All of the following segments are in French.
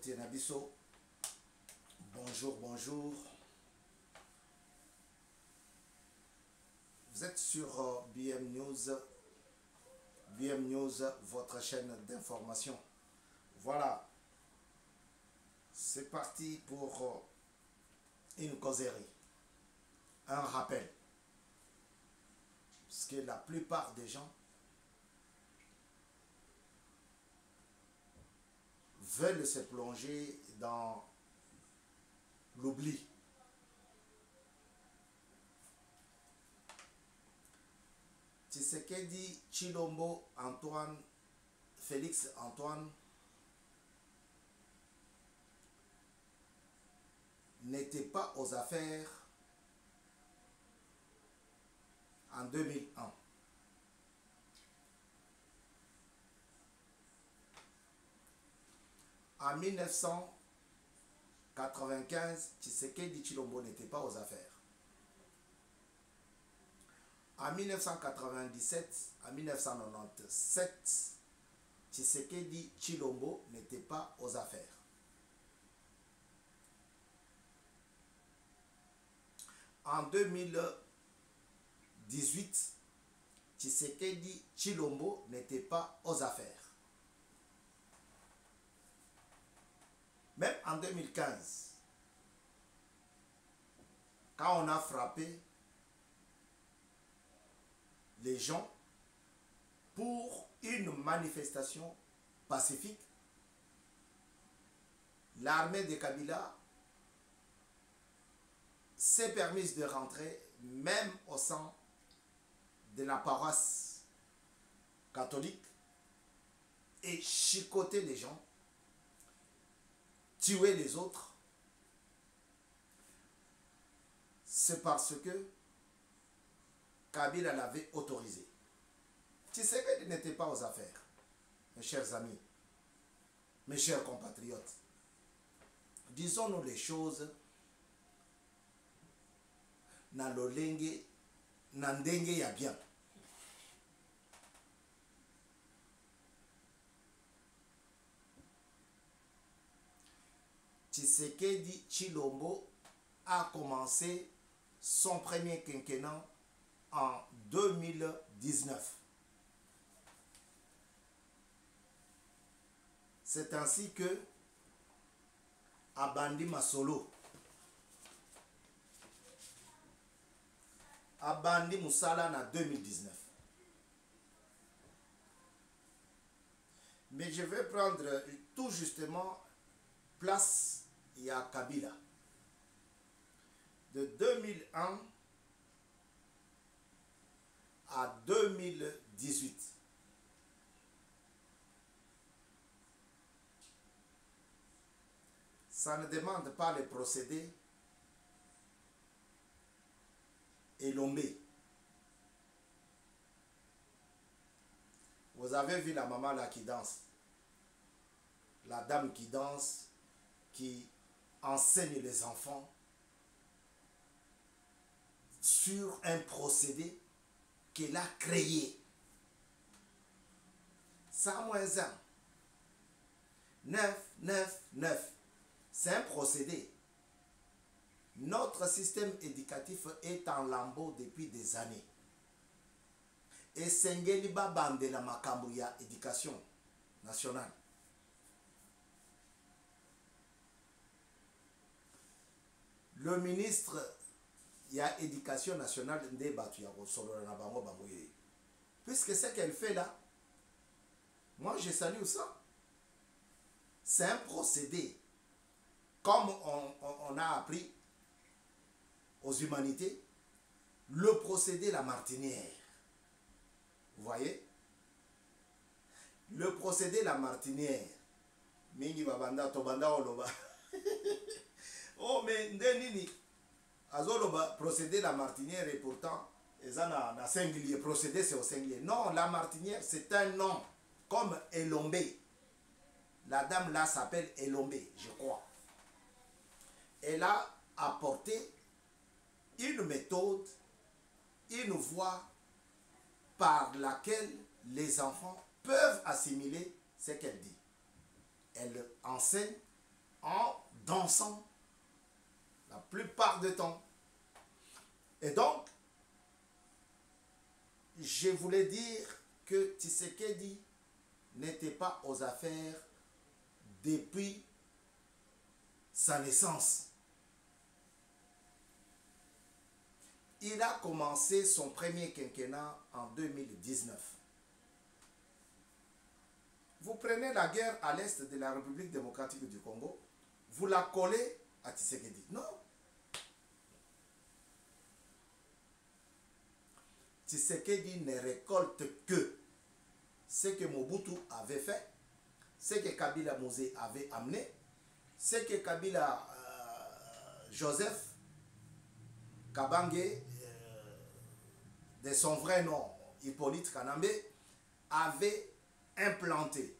Boté Nabiso. Bonjour, bonjour. Vous êtes sur BM News. BM News, votre chaîne d'information. Voilà. C'est parti pour une causerie. Un rappel. Parce que la plupart des gens veulent se plonger dans l'oubli. Tshisekedi Tshilombo Antoine, Félix Antoine n'était pas aux affaires en 2001. En 1995, Tshisekedi Tshilombo n'était pas aux affaires. En 1997 à 1997, Tshisekedi Tshilombo n'était pas aux affaires. En 2018, Tshisekedi Tshilombo n'était pas aux affaires. Même en 2015, quand on a frappé les gens pour une manifestation pacifique, l'armée de Kabila s'est permise de rentrer même au sein de la paroisse catholique et chicoter les gens, tuer les autres. C'est parce que Kabila l'avait autorisé. Tshisekedi n'était pas aux affaires. Mes chers amis, mes chers compatriotes, disons-nous les choses na lolenge na ndenge ya bien. Tshisekedi Tshilombo a commencé son premier quinquennat en 2019. C'est ainsi que Abandi Masolo, Abandi Moussala en 2019. Mais je vais prendre tout justement place il y a Kabila. De 2001 à 2018. Ça ne demande pas les procédés Elombé. Vous avez vu la maman là qui danse. La dame qui danse, qui enseigne les enfants sur un procédé qu'elle a créé. 100 moins 1. 9, 9, 9. C'est un procédé. Notre système éducatif est en lambeau depuis des années. Et Sengeli Babande la Makambuya éducation nationale. Le ministre, il y a éducation nationale, puisque ce qu'elle fait là, moi je salue ça. C'est un procédé. Comme on a appris aux humanités, le procédé la martinière. Vous voyez? Le procédé la martinière. Mingi babanda tobanda oloba. Oh mais ndenini azoloba procédé la martinière et pourtant ezana na singulier, procédé c'est au singulier. Non, la martinière c'est un nom comme Elombé. La dame là s'appelle Elombé, je crois. Elle a apporté une méthode, une voie par laquelle les enfants peuvent assimiler ce qu'elle dit. Elle enseigne en dansant la plupart du temps. Et donc, je voulais dire que Tshisekedi n'était pas aux affaires depuis sa naissance. Il a commencé son premier quinquennat en 2019. Vous prenez la guerre à l'est de la République démocratique du Congo, vous la collez à Tshisekedi. Non. Tshisekedi ne récolte que ce que Mobutu avait fait, ce que Kabila Mosé avait amené, ce que Kabila Joseph Kabange, de son vrai nom, Hippolyte Kanambe, avait implanté.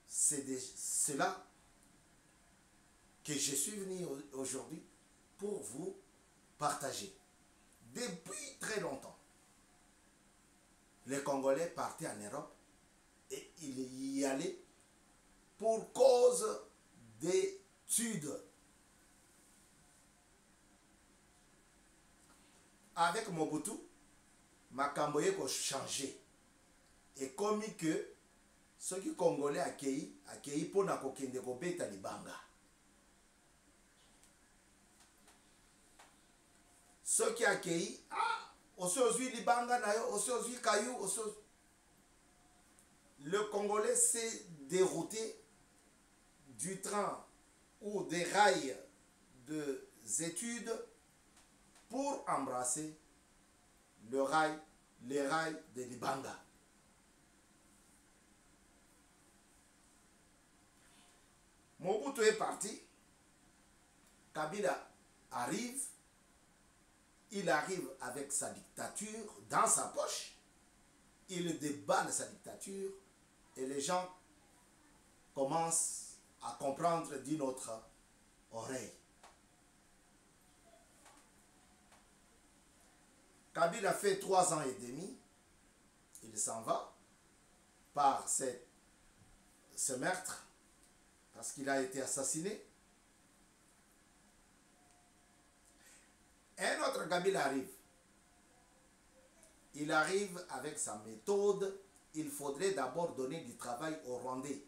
C'est de cela que je suis venu aujourd'hui pour vous partager. Depuis très longtemps, les Congolais partaient en Europe et ils y allaient pour cause d'études. Avec Mobutu, Makamboye a changé. Et comme que ceux qui Congolais accueillis pour na kokende kobeta libanga. Ceux qui accueillis, osozui libanga na yo, osozui kayou, le Congolais s'est dérouté du train ou des rails des études pour embrasser les rails de Libanga. Mobutu est parti, Kabila arrive, il arrive avec sa dictature dans sa poche, il déballe sa dictature et les gens commencent à comprendre d'une autre oreille. Kabila fait 3 ans et demi, il s'en va par ce meurtre, parce qu'il a été assassiné. Un autre Kabila arrive. Il arrive avec sa méthode. Il faudrait d'abord donner du travail aux Rwandais.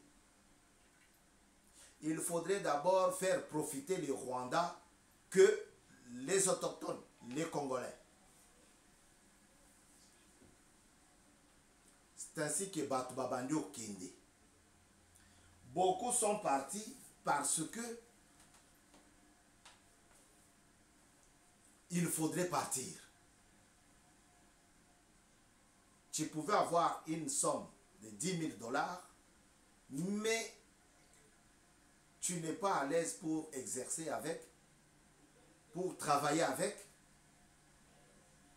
Il faudrait d'abord faire profiter les Rwandais que les autochtones, les Congolais. C'est ainsi que Batubabandio Kinde. Beaucoup sont partis parce que il faudrait partir. Tu pouvais avoir une somme de 10 000 $, mais tu n'es pas à l'aise pour exercer avec, pour travailler avec,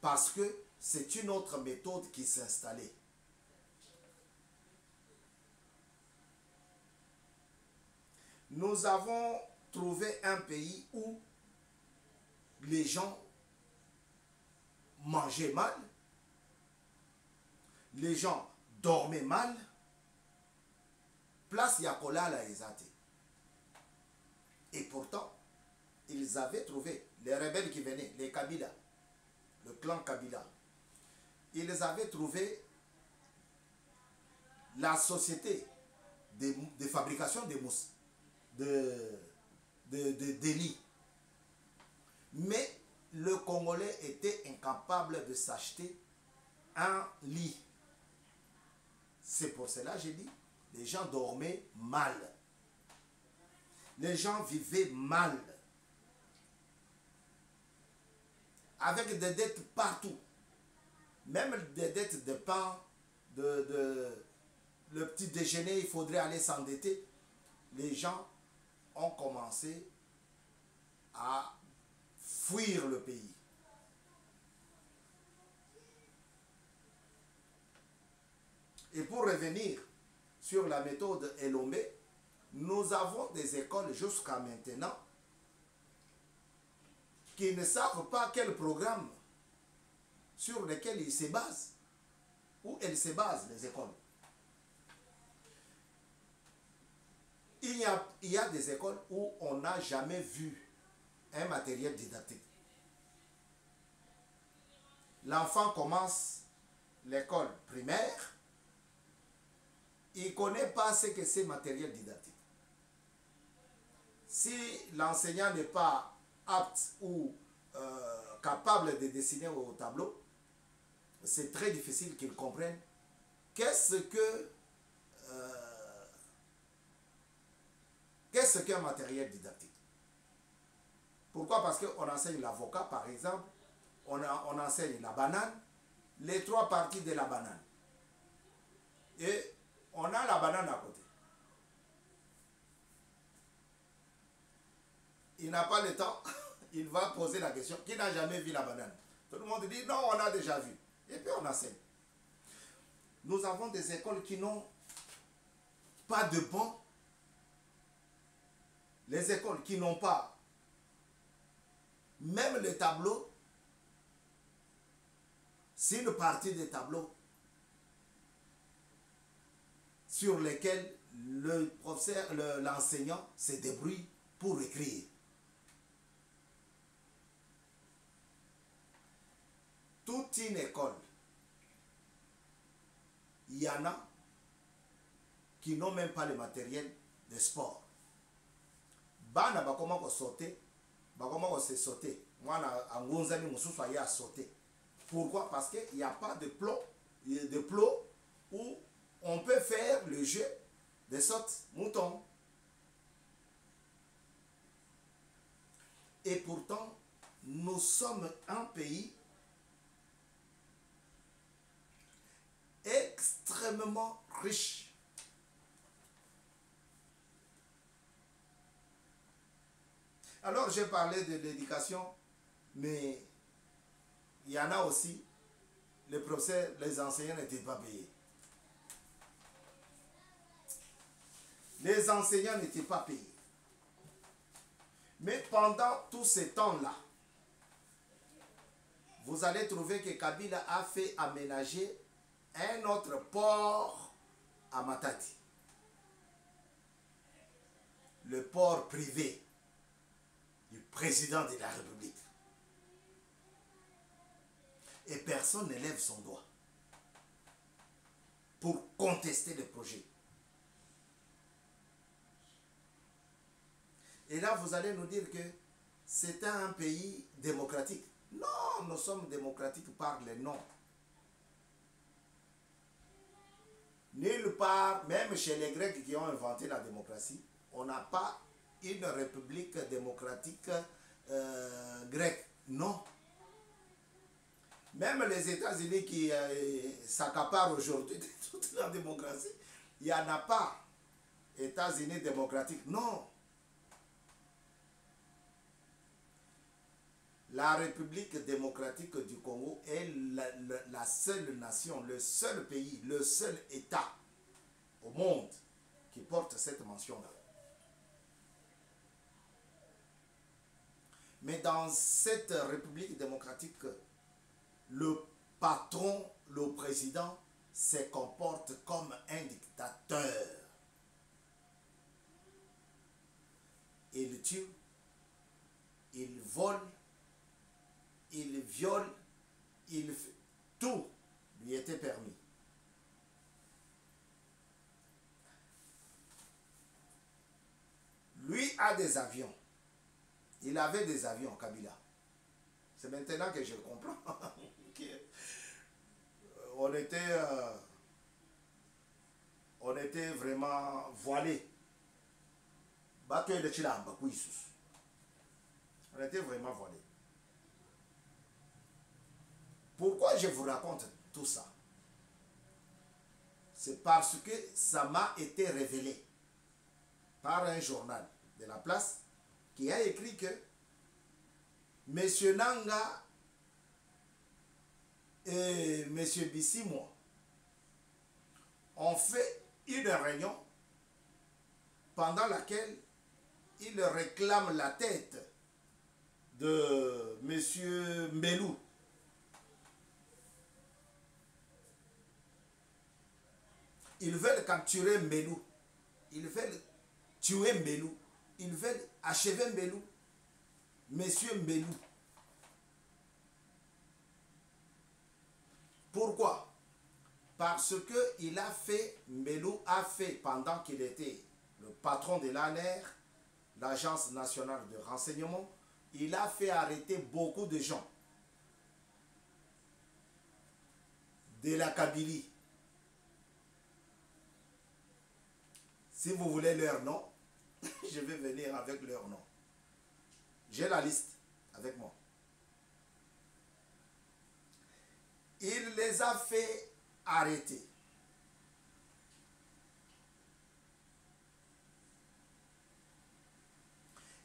parce que c'est une autre méthode qui s'est installée. Nous avons trouvé un pays où les gens mangeaient mal, les gens dormaient mal, place Yakola la Ezate. Et pourtant, ils avaient trouvé, les rebelles qui venaient, les Kabila, le clan Kabila, ils avaient trouvé la société de fabrication de mousse, de lits. Mais le Congolais était incapable de s'acheter un lit. C'est pour cela que j'ai dit, les gens dormaient mal. Les gens vivaient mal. Avec des dettes partout. Même des dettes de pain, le petit déjeuner, il faudrait aller s'endetter. Les gens ont commencé à fuir le pays. Et pour revenir sur la méthode Elombe, nous avons des écoles jusqu'à maintenant qui ne savent pas quel programme sur lequel ils se basent, où elles se basent, les écoles. il y a des écoles où on n'a jamais vu un matériel didactique. L'enfant commence l'école primaire, il ne connaît pas ce que c'est matériel didactique. Si l'enseignant n'est pas apte ou capable de dessiner au tableau, c'est très difficile qu'il comprenne qu'est-ce qu'un matériel didactique. Pourquoi? Parce qu'on enseigne l'avocat, par exemple, on enseigne la banane, les trois parties de la banane. Et on a la banane à côté. Il n'a pas le temps, il va poser la question, qui n'a jamais vu la banane? Tout le monde dit, non, on a déjà vu. Et puis on enseigne. Nous avons des écoles qui n'ont pas de bancs. Les écoles qui n'ont pas même les tableaux. C'est une partie des tableaux sur lesquels le professeur, l'enseignant se débrouille pour écrire. Toute une école, il y en a qui n'ont même pas le matériel de sport. Bana bakoma ko sauter, bakoma ko se sauter. Moi na angonza ni mususu aya sauter. Pourquoi? Parce qu'il n'y a pas de plot où on peut faire le jeu de saute mouton. Et pourtant, nous sommes un pays extrêmement riche. Alors, j'ai parlé de l'éducation, mais il y en a aussi, les professeurs, les enseignants n'étaient pas payés. Les enseignants n'étaient pas payés. Mais pendant tous ces temps-là, vous allez trouver que Kabila a fait aménager un autre port à Matadi. Le port privé du président de la République. Et personne ne lève son doigt pour contester le projet. Et là, vous allez nous dire que c'est un pays démocratique. Non, nous sommes démocratiques par les noms. Nulle part, même chez les Grecs qui ont inventé la démocratie, on n'a pas une république démocratique grecque. Non. Même les États-Unis qui s'accaparent aujourd'hui de toute la démocratie, il n'y en a pas. États-Unis démocratiques, non. La République démocratique du Congo est la seule nation, le seul pays, le seul État au monde qui porte cette mention-là. Mais dans cette République démocratique, le patron, le président, se comporte comme un dictateur. Il tue, il vole, il viole, tout lui était permis. Lui a des avions. Il avait des avions, Kabila. C'est maintenant que je comprends. On était vraiment voilés. On était vraiment voilés. Pourquoi je vous raconte tout ça? C'est parce que ça m'a été révélé par un journal de la place qui a écrit que M. Nanga et M. Bissimo ont fait une réunion pendant laquelle ils réclament la tête de M. Mbelou. Ils veulent capturer Mbelou. Ils veulent tuer Mbelou. Ils veulent achever Mbelou. Monsieur Mbelou. Pourquoi? Parce que il a fait, Mbelou a fait, pendant qu'il était le patron de l'ANR, l'Agence nationale de renseignement, il a fait arrêter beaucoup de gens de la Kabylie. Si vous voulez leur nom, je vais venir avec leur nom. J'ai la liste avec moi. Il les a fait arrêter.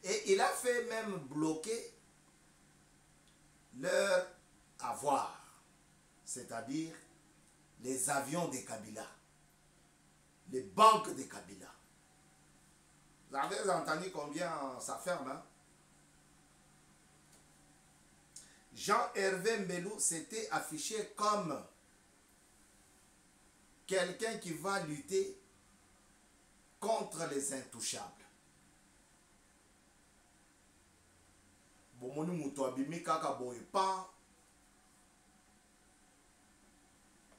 Et il a fait même bloquer leur avoir, c'est-à-dire les avions des Kabila, les banques des Kabila. Vous avez entendu combien ça ferme, hein? Jean-Hervé Mbelou s'était affiché comme quelqu'un qui va lutter contre les intouchables. Bomoni muto abimi kaka boye pa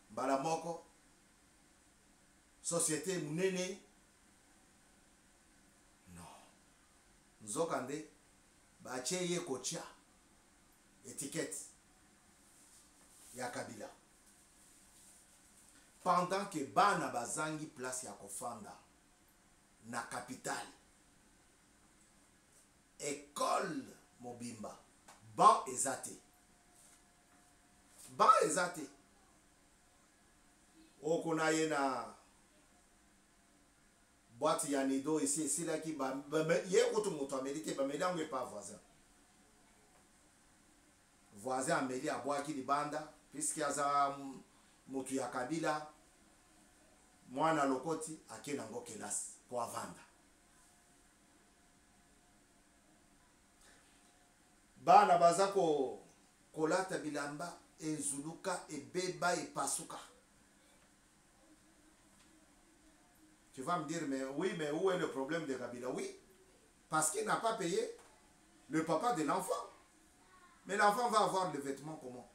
balamoko société munene non nzokande bache ye kocha étiquette ya Kabila pendant que bana bazangi place ya kofanda na capitale école Mobimba ban ezate okona ye na boîte ya nido ici là qui ba ye koto moto amérité ba meli ango pas voisin ameli abwaki libanda puisque aza moto ya Kabila mwana lokoti akena ngo kelasi po avanda. Bana bazako kolata bilamba ezuluka ebeba epasuka. Tu vas me dire, mais oui, mais où est le problème de Kabila? Oui, parce qu'il n'a pas payé le papa de l'enfant. Mais l'enfant va avoir le vêtement comment?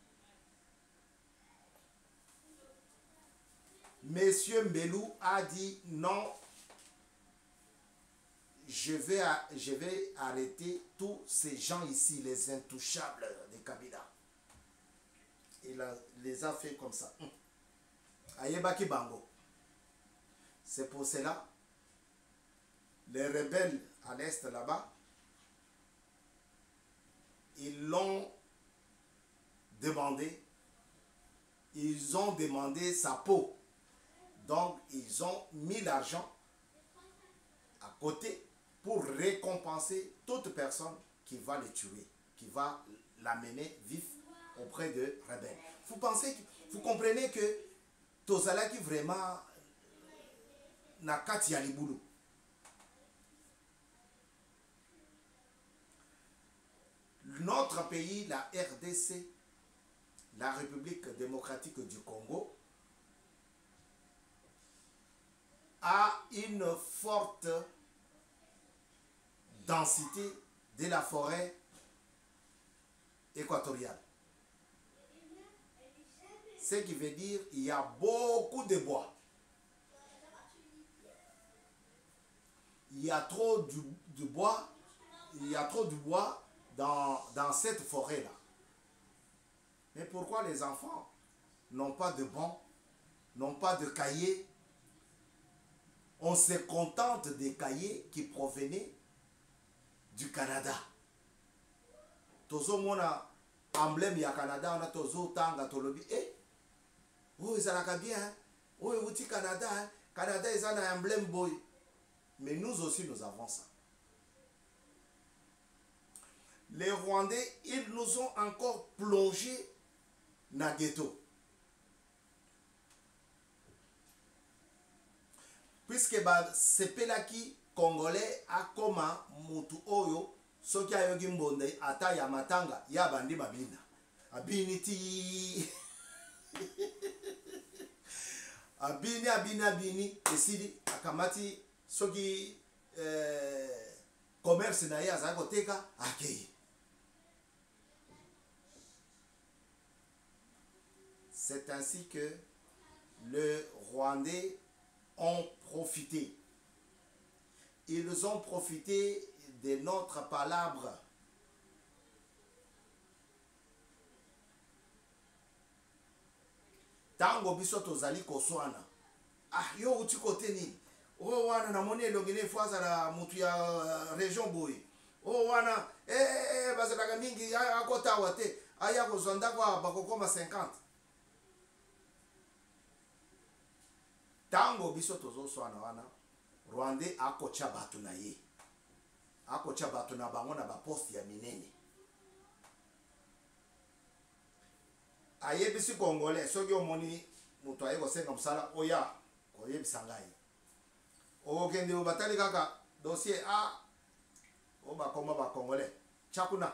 Monsieur Mbelou a dit non, je vais arrêter tous ces gens ici, les intouchables de Kabila. Il les a fait comme ça. Ayebaki Bango. C'est pour cela, les rebelles à l'est là-bas, ils l'ont demandé, ils ont demandé sa peau. Donc, ils ont mis l'argent à côté pour récompenser toute personne qui va le tuer, qui va l'amener vif auprès de rebelles. Vous comprenez que Tozala qui vraiment na kati ya libulu. Notre pays, la RDC, la République démocratique du Congo, a une forte densité de la forêt équatoriale. Ce qui veut dire qu'il y a beaucoup de bois. Il y a trop de bois, il y a trop de bois dans cette forêt-là. Mais pourquoi les enfants n'ont pas de bancs, n'ont pas de cahiers? On se contente des cahiers qui provenaient du Canada. Tozo mona emblème ya Canada, on a tozo tanga tolobi. Eh, oh ils ont bien, oh ils Canada, Canada ils ont un emblème boy. Mais nous aussi, nous avons ça. Les Rwandais, ils nous ont encore plongé dans le ghetto. Puisque c'est Pelaki Congolais a comme Mutu Oyo, ce qui a eu Gimbonde, Ata Yamatanga, Yabandi Babina. Abiniti. Abini, et Sidi, Akamati. Soki commerce na ye azali koteka akei. C'est ainsi que les Rwandais ont profité. Ils ont profité de notre palabre. Tango biso tozali koswana. Ah, yo uti kote nini? Oh wana na moni elongene fwaza na mutu ya région boy. Oh wana bazalaka mingi akota wate. Aya kozonda kwa bakokoma 50. Tango biso tozoswana wana, Rwandais akocha batu na ye. Akocha batu na bango na ba poste ya minene. Aye bisi Congolais, soki omoni mutu aye kosenga musala oya koyebisa ngai. Okende obatali kaka dossier A o bakoma ba Congolais. Chakuna.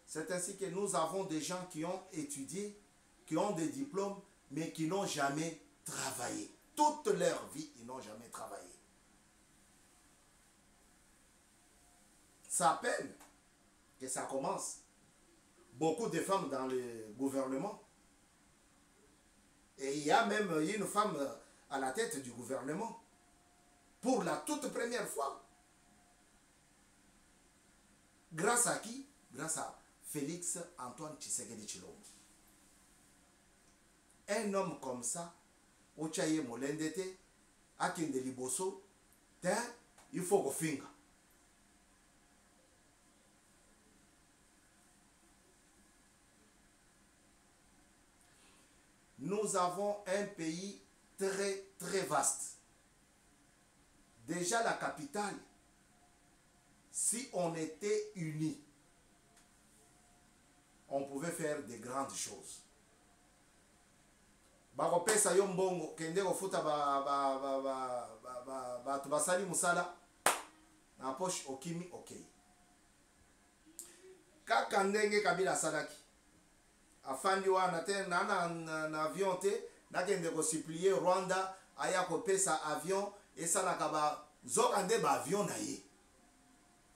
C'est ainsi que nous avons des gens qui ont étudié, qui ont des diplômes, mais qui n'ont jamais travaillé. Toute leur vie, ils n'ont jamais travaillé. Ça à peine que ça commence. Beaucoup de femmes dans le gouvernement. Et il y a même une femme à la tête du gouvernement. Pour la toute première fois. Grâce à qui? Grâce à Félix Antoine Tshisekedi Tshilombo. Un homme comme ça, Ochaye Molendete, Akinde Liboso, il faut qu'on finga. Nous avons un pays très très vaste. Déjà la capitale, si on était unis, on pouvait faire de grandes choses. Bakopesa yo mbongo kende kofuta batu basali musala na poche okimi okay. Kaka ndenge Kabila salaki afandi wana te na avion te nakende ko supplier Rwanda aya kopesa avion esalaka ba zoka nde ba avion na ye.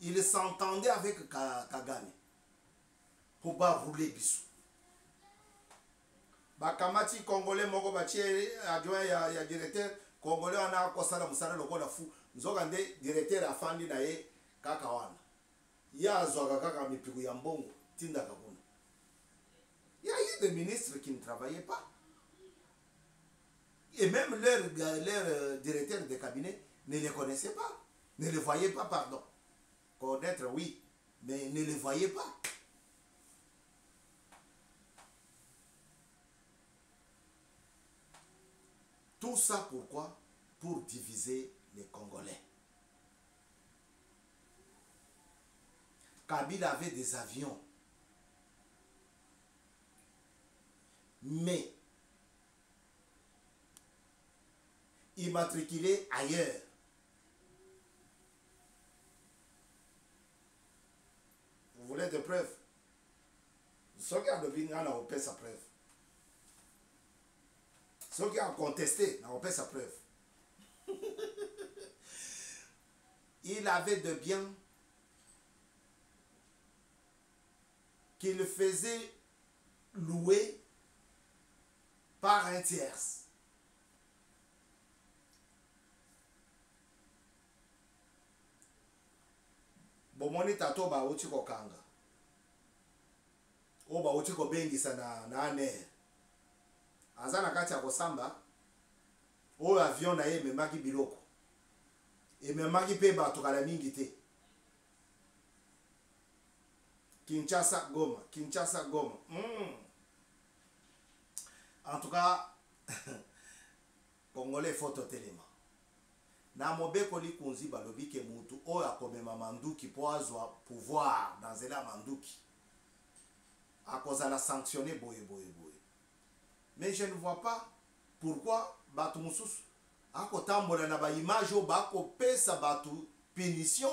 Il s'entendait avec Kagame pour ba rouler biso. Bakamati Congolais moko batie adjoint ya directeur Congolais ana kosala musala lokola fu nzoka nde directeur afandi na ye kaka wana ya azwaka kaka mipiku ya mbongo tinda kakuna. Il y a eu des ministres qui ne travaillaient pas. Et même leur directeur de cabinet ne les connaissait pas. Ne les voyait pas, pardon. Connaître, oui, mais ne les voyait pas. Tout ça pourquoi? Pour diviser les Congolais. Kabila avait des avions. Mais immatriculé ailleurs. Vous voulez des preuves? Ceux qui ont deviné, on paie sa preuve. Ceux qui ont contesté, on paie sa preuve. Il avait de biens qu'il faisait louer par un tierce. Bomoni tato ba uti ko kanga. O ba uti ko bengisa na aner. Azana kati ya kosamba. O avion na ye memaki biloko. E memaki pe bato kala mingi te. Kinshasa Goma, Kinshasa Goma. En tout cas, Congolais photo téléma. Na mobeko li kunzi balobi ke mutu oyo akomema manduki po azwa pouvoir dans zela manduki. Akozala sanctionné boye. Mais je ne vois pas pourquoi batu mususu akotambola na ba image o bako pesa batu punition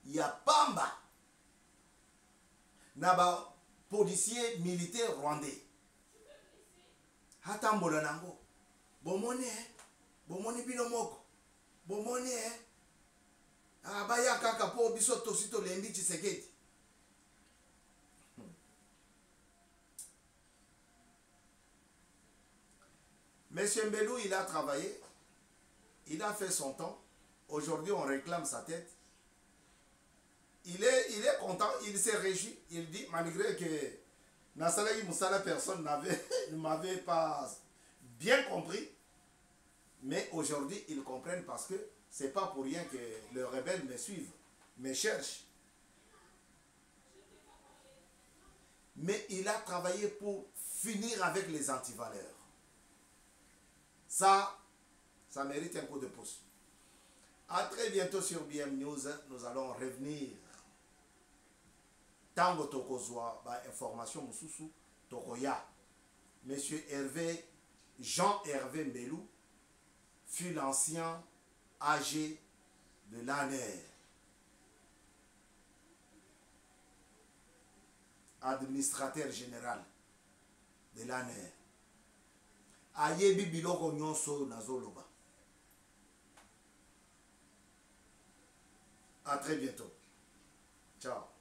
ya pamba na ba policier militaire rwandais. Hatambola nango. Bomoni bino moko. Bomoni Ah, baya kaka po biso tosito lembi Tshisekedi. Monsieur Mbelou, il a travaillé, il a fait son temps. Aujourd'hui, on réclame sa tête. Il est content, il s'est réjoui. Il dit, malgré que Nassalaï Moussala, personne ne m'avait pas bien compris. Mais aujourd'hui, ils comprennent parce que c'est pas pour rien que les rebelles me suivent, me cherchent. Mais il a travaillé pour finir avec les antivaleurs. Ça mérite un coup de pouce. À très bientôt sur BM News. Nous allons revenir. Tango Tokozwa, information Moussousou, Tokoya. Monsieur Jean-Hervé Mbelou fut l'ancien AG de l'ANER. Administrateur général de l'ANER. Ayebi biloko nyonso nazoloba. À très bientôt. Ciao.